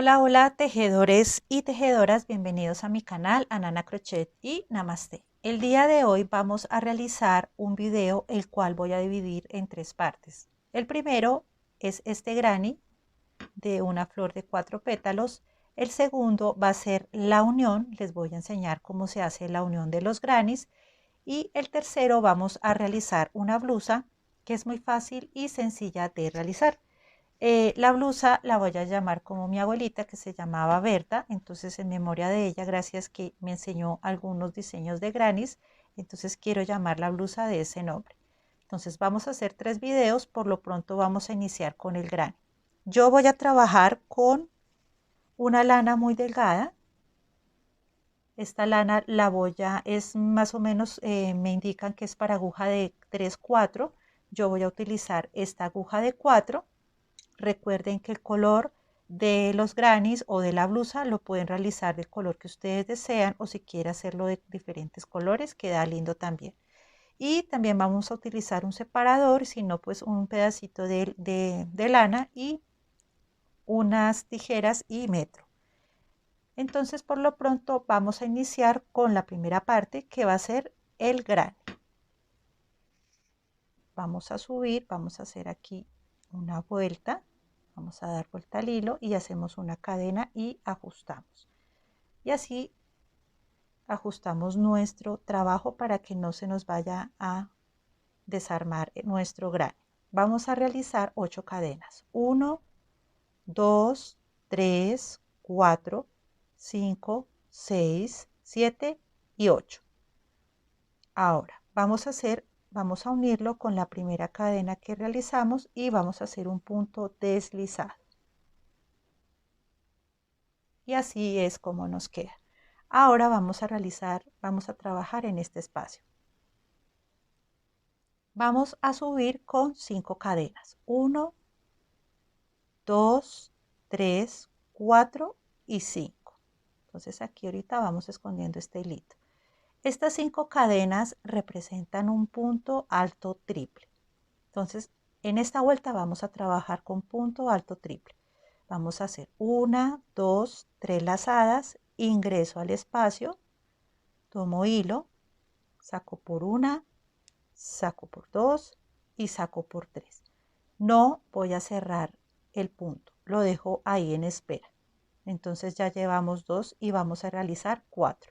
Hola, hola tejedores y tejedoras, bienvenidos a mi canal Anana Crochet y Namaste. El día de hoy vamos a realizar un video el cual voy a dividir en tres partes. El primero es este granny de una flor de 4 pétalos. El segundo va a ser la unión, les voy a enseñar cómo se hace la unión de los grannies. Y el tercero vamos a realizar una blusa que es muy fácil y sencilla de realizar. La blusa la voy a llamar como mi abuelita, que se llamaba Berta, entonces en memoria de ella, gracias que me enseñó algunos diseños de grannies, entonces quiero llamar la blusa de ese nombre. Entonces vamos a hacer 3 videos, por lo pronto vamos a iniciar con el granny. Yo voy a trabajar con una lana muy delgada. Esta lana es más o menos, me indican que es para aguja de 3/4. Yo voy a utilizar esta aguja de 4. Recuerden que el color de los grannies o de la blusa lo pueden realizar del color que ustedes desean, o si quieren hacerlo de diferentes colores, queda lindo también. Y también vamos a utilizar un separador, si no pues un pedacito de lana y unas tijeras y metro. Entonces por lo pronto vamos a iniciar con la primera parte, que va a ser el granny. Vamos a subir, vamos a hacer aquí una vuelta. Vamos a dar vuelta al hilo y hacemos una cadena y ajustamos. Y así ajustamos nuestro trabajo para que no se nos vaya a desarmar nuestro granny. Vamos a realizar 8 cadenas. 1, 2, 3, 4, 5, 6, 7 y 8. Ahora vamos a unirlo con la primera cadena que realizamos y vamos a hacer un punto deslizado. Y así es como nos queda. Ahora vamos a trabajar en este espacio. Vamos a subir con 5 cadenas. 1, 2, 3, 4 y 5. Entonces aquí ahorita vamos escondiendo este hilito. Estas 5 cadenas representan un punto alto triple. Entonces en esta vuelta vamos a trabajar con punto alto triple. Vamos a hacer 1, 2, 3 lazadas, ingreso al espacio, tomo hilo, saco por 1, saco por 2 y saco por 3. No voy a cerrar el punto, lo dejo ahí en espera. Entonces ya llevamos 2 y vamos a realizar 4.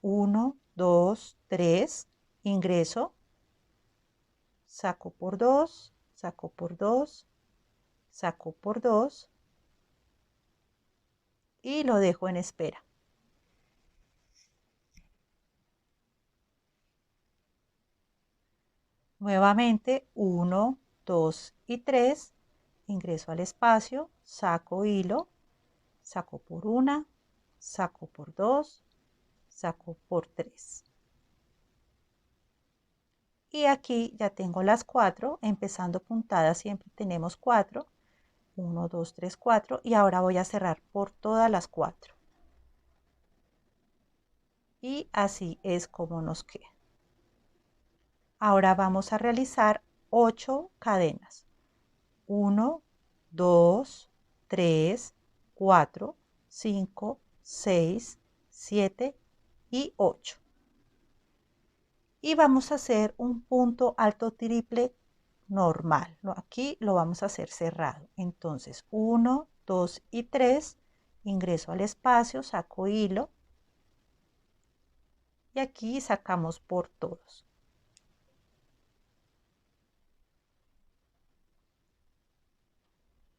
1, 2, 3, ingreso, saco por 2, saco por 2, saco por 2 y lo dejo en espera. Nuevamente 1, 2 y 3, ingreso al espacio, saco hilo, saco por 1, saco por 2, saco por 3. Y aquí ya tengo las 4, empezando puntadas siempre tenemos 4, 1, 2, 3, 4, y ahora voy a cerrar por todas las 4. Y así es como nos queda. Ahora vamos a realizar 8 cadenas. 1, 2, 3, 4, 5, 6, 7 y 8. Y vamos a hacer un punto alto triple normal. Aquí lo vamos a hacer cerrado. Entonces 1, 2 y 3, ingreso al espacio, saco hilo y aquí sacamos por todos.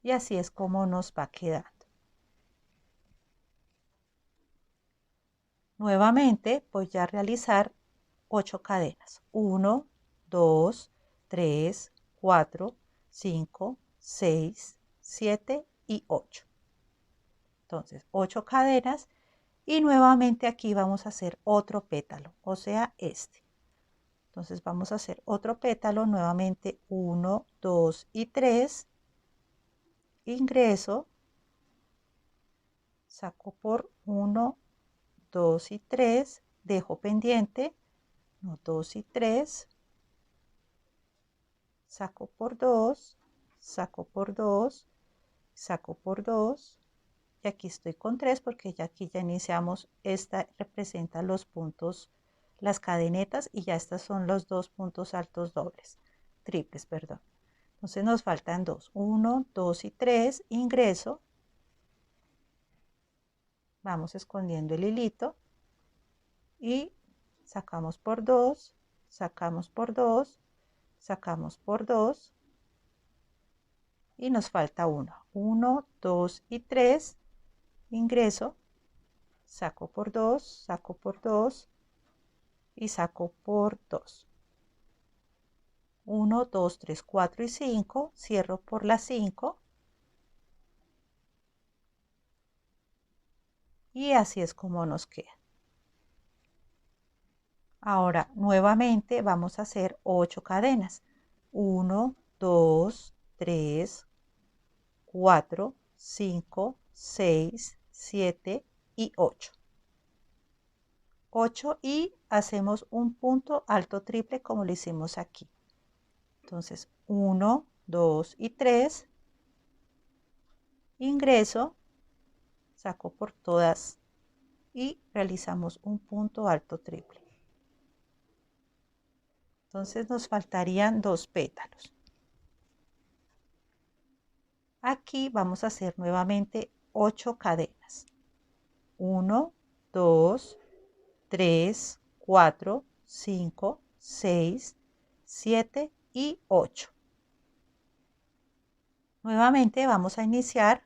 Y así es como nos va quedando. Nuevamente voy a realizar 8 cadenas. 1, 2, 3, 4, 5, 6, 7 y 8. Entonces 8 cadenas y nuevamente aquí vamos a hacer otro pétalo, o sea este. Entonces vamos a hacer otro pétalo, nuevamente 1, 2 y 3, ingreso, saco por 1, 2 y 3, dejo pendiente, 1, 2 y 3, saco por 2, saco por 2, saco por 2 y aquí estoy con 3 porque ya aquí ya iniciamos. Esta representa los puntos, las cadenetas, y ya estas son los 2 puntos altos dobles, triples, perdón. Entonces nos faltan 2, 1, 2 y 3, ingreso, vamos escondiendo el hilito y sacamos por 2, sacamos por 2, sacamos por 2 y nos falta 1, 1, 2 y 3, ingreso, saco por 2, saco por 2 y saco por 2. 1, 2, 3, 4 y 5, cierro por las 5 y así es como nos queda. Ahora nuevamente vamos a hacer 8 cadenas. 1, 2, 3, 4, 5, 6, 7 y 8. 8 y hacemos un punto alto triple como lo hicimos aquí. Entonces 1, 2 y 3, ingreso, saco por todas y realizamos un punto alto triple. Entonces nos faltarían 2 pétalos. Aquí vamos a hacer nuevamente 8 cadenas. 1, 2, 3, 4, 5, 6, 7 y 8. Nuevamente vamos a iniciar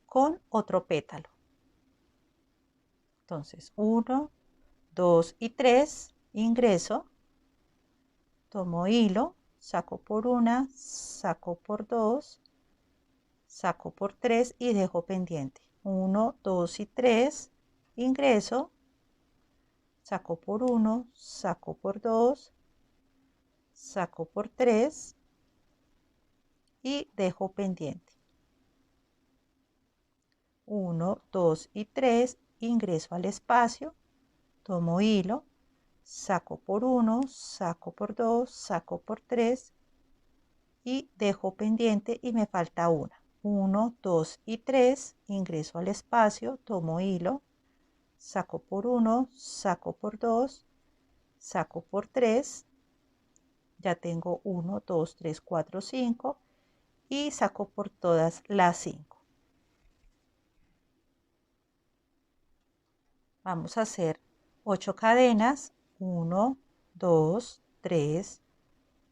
con otro pétalo. Entonces 1, 2 y 3, ingreso, tomo hilo, saco por una, saco por 2, saco por 3 y dejo pendiente. 1, 2 y 3, ingreso, saco por 1, saco por 2, saco por 3 y dejo pendiente. 1, 2 y 3, ingreso al espacio, tomo hilo, saco por 1, saco por 2, saco por 3 y dejo pendiente y me falta una. 1, 2 y 3, ingreso al espacio, tomo hilo, saco por 1, saco por 2, saco por 3, ya tengo 1, 2, 3, 4, 5 y saco por todas las 5. Vamos a hacer 8 cadenas, 1, 2, 3,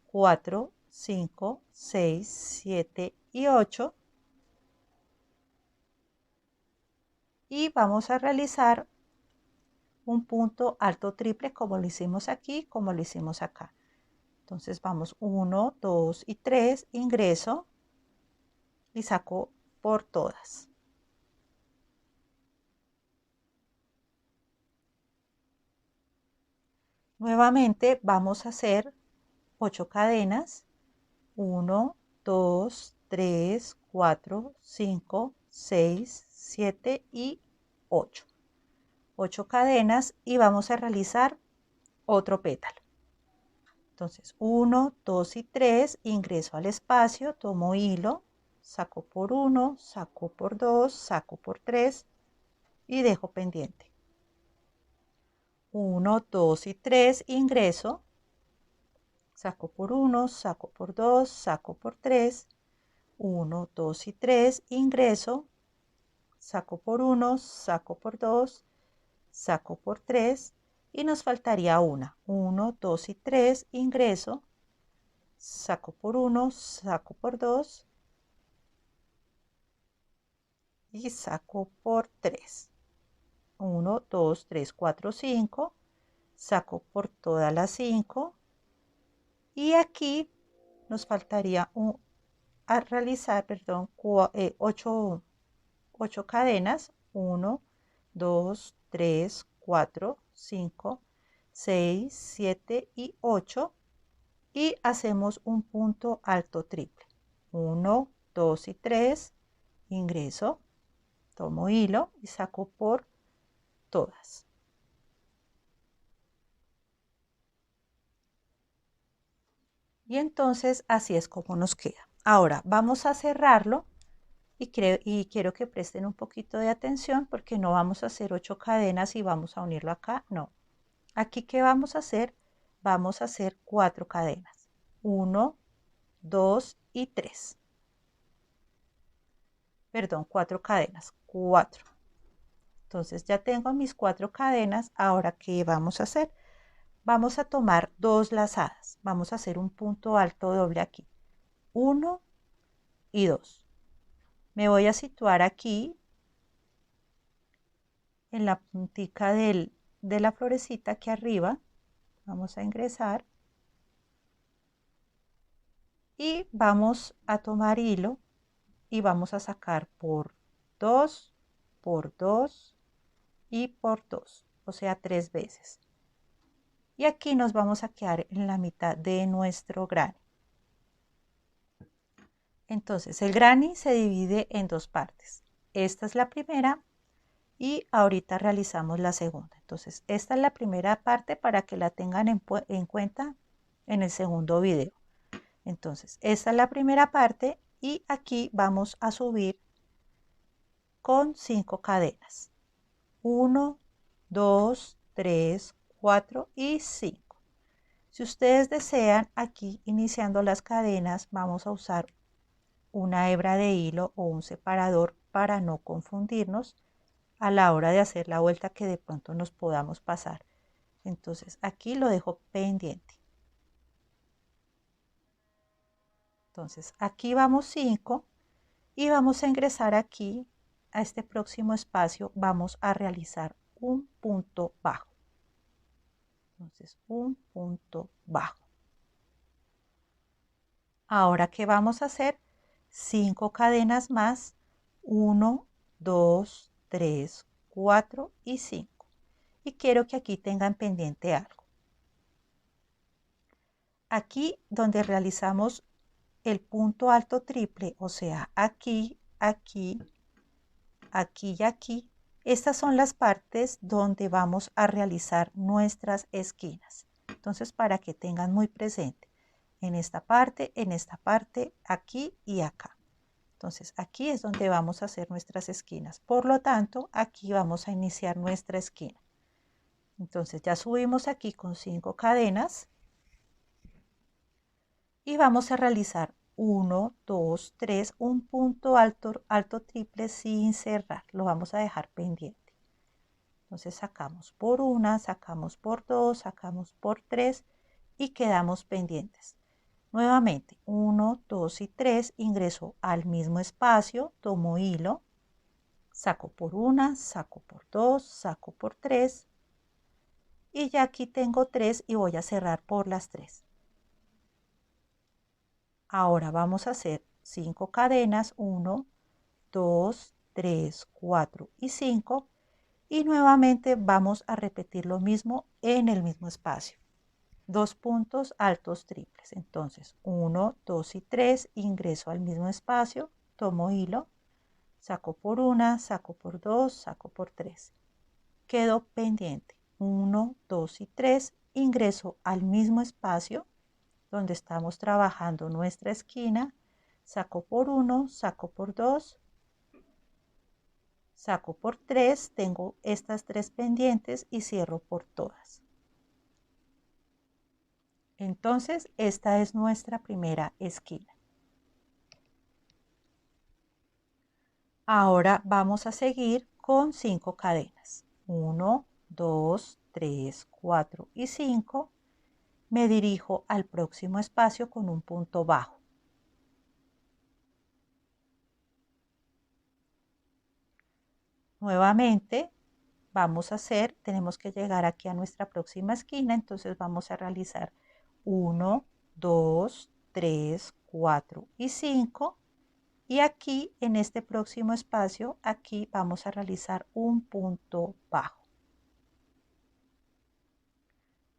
4, 5, 6, 7 y 8. Y vamos a realizar un punto alto triple como lo hicimos aquí, como lo hicimos acá. Entonces vamos 1, 2 y 3, ingreso y saco por todas. Nuevamente vamos a hacer 8 cadenas, 1, 2, 3, 4, 5, 6, 7 y 8. 8 cadenas y vamos a realizar otro pétalo. Entonces 1, 2 y 3, ingreso al espacio, tomo hilo, saco por 1, saco por 2, saco por 3 y dejo pendiente. 1, 2 y 3, ingreso, saco por 1, saco por 2, saco por 3, 1, 2 y 3, ingreso, saco por 1, saco por 2, saco por 3 y nos faltaría una. 1, 2 y 3, ingreso, saco por 1, saco por 2 y saco por 3. 1, 2, 3, 4, 5, saco por todas las 5 y aquí nos faltaría a realizar, perdón, 8 cadenas, 1, 2, 3, 4, 5, 6, 7 y 8 y hacemos un punto alto triple. 1, 2 y 3, ingreso, tomo hilo y saco por todas. Y entonces así es como nos queda. Ahora vamos a cerrarlo y quiero que presten un poquito de atención porque no vamos a hacer 8 cadenas y vamos a unirlo acá, no. Aquí, ¿qué vamos a hacer? Vamos a hacer 4 cadenas. 1, 2 y 3. Perdón, 4 cadenas, 4. Entonces ya tengo mis 4 cadenas. Ahora, ¿qué vamos a hacer? Vamos a tomar 2 lazadas. Vamos a hacer un punto alto doble aquí. 1 y 2. Me voy a situar aquí en la puntica de la florecita aquí arriba. Vamos a ingresar. Y vamos a tomar hilo y vamos a sacar por 2, por 2 y por 2. O sea, 3 veces. Y aquí nos vamos a quedar en la mitad de nuestro granny. Entonces el granny se divide en 2 partes. Esta es la primera y ahorita realizamos la segunda. Entonces esta es la primera parte para que la tengan en cuenta en el segundo video. Entonces esta es la primera parte y aquí vamos a subir con 5 cadenas. 1, 2, 3, 4 y 5. Si ustedes desean, aquí iniciando las cadenas vamos a usar una hebra de hilo o un separador para no confundirnos a la hora de hacer la vuelta que de pronto nos podamos pasar. Entonces aquí lo dejo pendiente. Entonces aquí vamos 5 y vamos a ingresar aquí a este próximo espacio. Vamos a realizar un punto bajo. Entonces un punto bajo. Ahora, ¿qué vamos a hacer? 5 cadenas más. 1, 2, 3, 4 y 5. Y quiero que aquí tengan pendiente algo. Aquí donde realizamos el punto alto triple, o sea, aquí, aquí, aquí y aquí, estas son las partes donde vamos a realizar nuestras esquinas. Entonces, para que tengan muy presente, en esta parte, aquí y acá. Entonces, aquí es donde vamos a hacer nuestras esquinas. Por lo tanto, aquí vamos a iniciar nuestra esquina. Entonces, ya subimos aquí con 5 cadenas y vamos a realizar 1, 2, 3, un punto alto, alto triple sin cerrar. Lo vamos a dejar pendiente. Entonces, sacamos por 1, sacamos por 2, sacamos por 3 y quedamos pendientes. Nuevamente, 1, 2 y 3, ingreso al mismo espacio, tomo hilo, saco por 1, saco por 2, saco por 3 y ya aquí tengo 3 y voy a cerrar por las 3. Ahora vamos a hacer 5 cadenas, 1, 2, 3, 4 y 5 y nuevamente vamos a repetir lo mismo en el mismo espacio. 2 puntos altos triples. Entonces 1, 2 y 3, ingreso al mismo espacio, tomo hilo, saco por 1, saco por 2, saco por 3. Quedo pendiente. 1, 2 y 3, ingreso al mismo espacio donde estamos trabajando nuestra esquina, saco por 1, saco por 2, saco por 3, tengo estas 3 pendientes y cierro por todas. Entonces, esta es nuestra primera esquina. Ahora vamos a seguir con 5 cadenas. 1, 2, 3, 4 y 5. Me dirijo al próximo espacio con un punto bajo. Nuevamente vamos a hacer, tenemos que llegar aquí a nuestra próxima esquina, entonces vamos a realizar 1, 2, 3, 4 y 5. Y aquí en este próximo espacio, aquí vamos a realizar un punto bajo.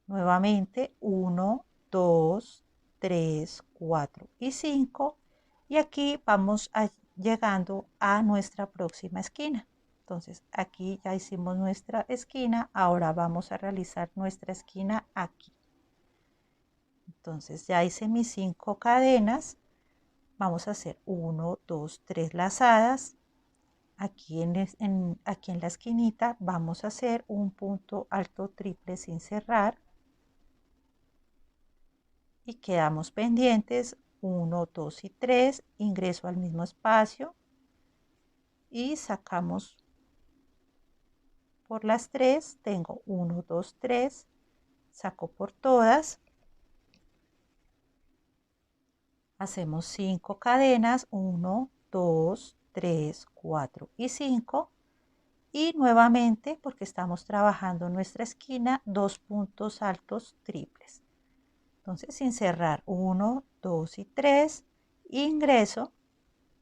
Nuevamente 1, 2, 3, 4 y 5. Y aquí vamos llegando a nuestra próxima esquina. Entonces aquí ya hicimos nuestra esquina, ahora vamos a realizar nuestra esquina aquí. Entonces ya hice mis 5 cadenas, Vamos a hacer 1, 2, 3 lazadas. Aquí aquí en la esquinita vamos a hacer un punto alto triple sin cerrar y quedamos pendientes 1, 2 y 3, ingreso al mismo espacio y sacamos por las 3, tengo 1, 2, 3, saco por todas, hacemos 5 cadenas, 1, 2, 3, 4 y 5 y nuevamente porque estamos trabajando nuestra esquina 2 puntos altos triples. Entonces sin cerrar 1, 2 y 3, ingreso,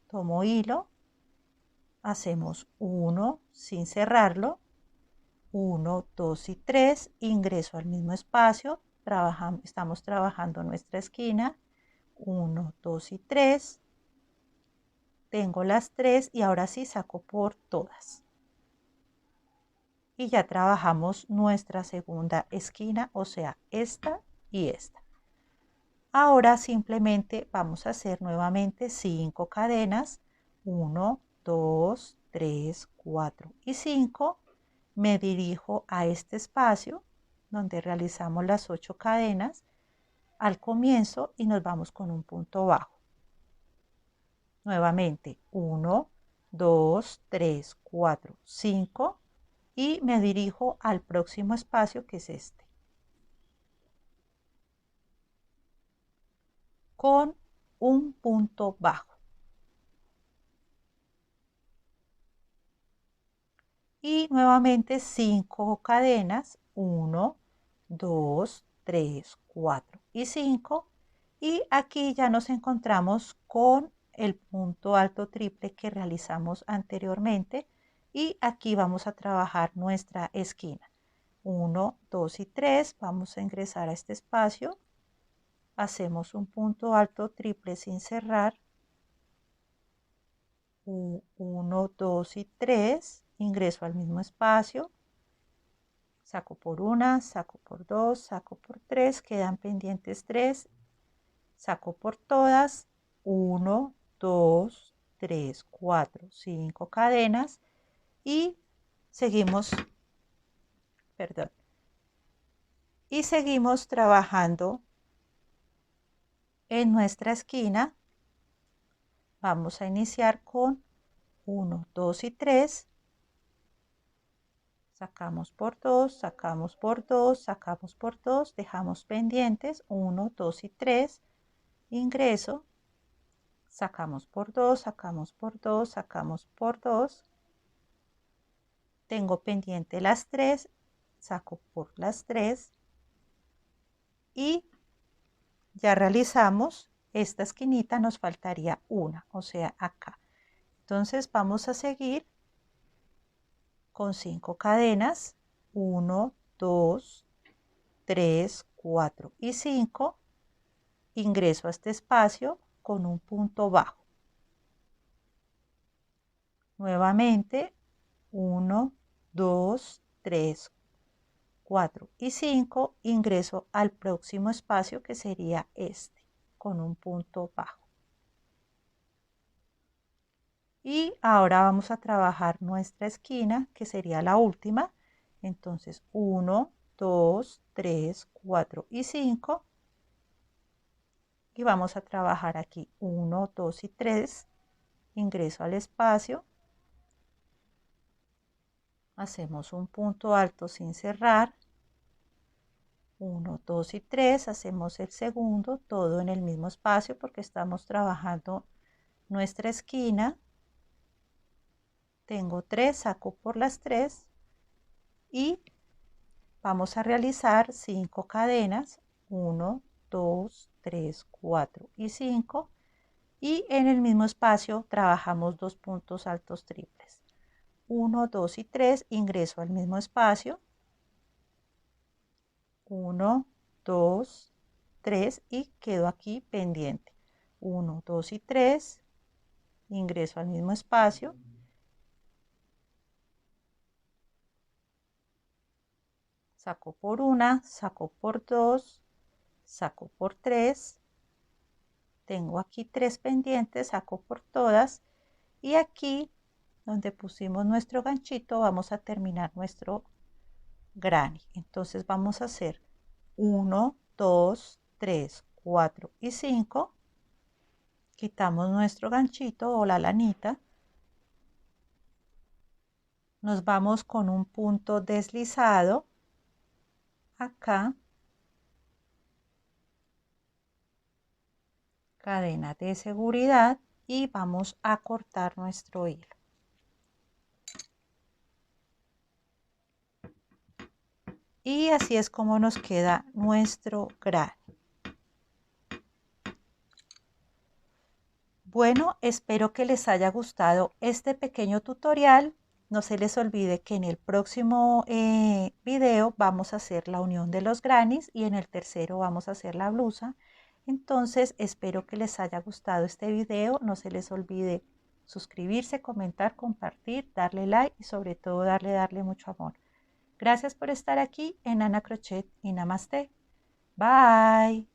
tomo hilo, hacemos 1 sin cerrarlo, 1, 2 y 3, ingreso al mismo espacio, estamos trabajando nuestra esquina, 1, 2 y 3, tengo las 3 y ahora sí saco por todas. Y ya trabajamos nuestra segunda esquina, o sea, esta y esta. Ahora simplemente vamos a hacer nuevamente 5 cadenas, 1, 2, 3, 4 y 5. Me dirijo a este espacio donde realizamos las 8 cadenas al comienzo y nos vamos con un punto bajo. Nuevamente 1, 2, 3, 4, 5 y me dirijo al próximo espacio que es este. Con un punto bajo. Y nuevamente 5 cadenas, 1, 2, 3, 4 y 5. Y aquí ya nos encontramos con el punto alto triple que realizamos anteriormente. Y aquí vamos a trabajar nuestra esquina. 1, 2 y 3. Vamos a ingresar a este espacio. Hacemos un punto alto triple sin cerrar. 1, 2 y 3, ingreso al mismo espacio, saco por una, saco por dos, saco por tres, quedan pendientes 3, saco por todas, 1, 2, 3, 4, 5 cadenas y seguimos, perdón, y seguimos trabajando en nuestra esquina. Vamos a iniciar con 1, 2 y 3. Sacamos por 2, sacamos por 2, sacamos por 2, dejamos pendientes 1, 2 y 3, ingreso, sacamos por 2, sacamos por 2, sacamos por 2, tengo pendiente las 3, saco por las 3 y ya realizamos esta esquinita, nos faltaría una, o sea, acá. Entonces vamos a seguir con 5 cadenas, 1, 2, 3, 4 y 5, ingreso a este espacio con un punto bajo. Nuevamente 1, 2, 3, 4 y 5, ingreso al próximo espacio que sería este con un punto bajo. Y ahora vamos a trabajar nuestra esquina que sería la última. Entonces 1, 2, 3, 4 y 5. Y vamos a trabajar aquí 1, 2 y 3. Ingreso al espacio. Hacemos un punto alto sin cerrar. 1, 2 y 3. Hacemos el segundo, todo en el mismo espacio porque estamos trabajando nuestra esquina. Tengo 3, saco por las 3 y vamos a realizar 5 cadenas. 1, 2, 3, 4 y 5. Y en el mismo espacio trabajamos 2 puntos altos triples. 1, 2 y 3, ingreso al mismo espacio. 1, 2, 3 y quedo aquí pendiente. 1, 2 y 3, ingreso al mismo espacio. Saco por una, saco por dos, saco por tres tengo aquí 3 pendientes, saco por todas y aquí donde pusimos nuestro ganchito vamos a terminar nuestro granny. Entonces vamos a hacer 1, 2, 3, 4 y 5. Quitamos nuestro ganchito o la lanita. Nos vamos con un punto deslizado acá, cadena de seguridad, y vamos a cortar nuestro hilo. Y así es como nos queda nuestro granny. Bueno, espero que les haya gustado este pequeño tutorial. No se les olvide que en el próximo video vamos a hacer la unión de los grannies y en el tercero vamos a hacer la blusa. Entonces espero que les haya gustado este video. No se les olvide suscribirse, comentar, compartir, darle like y sobre todo darle mucho amor. Gracias por estar aquí en Ana Crochet y Namaste. Bye.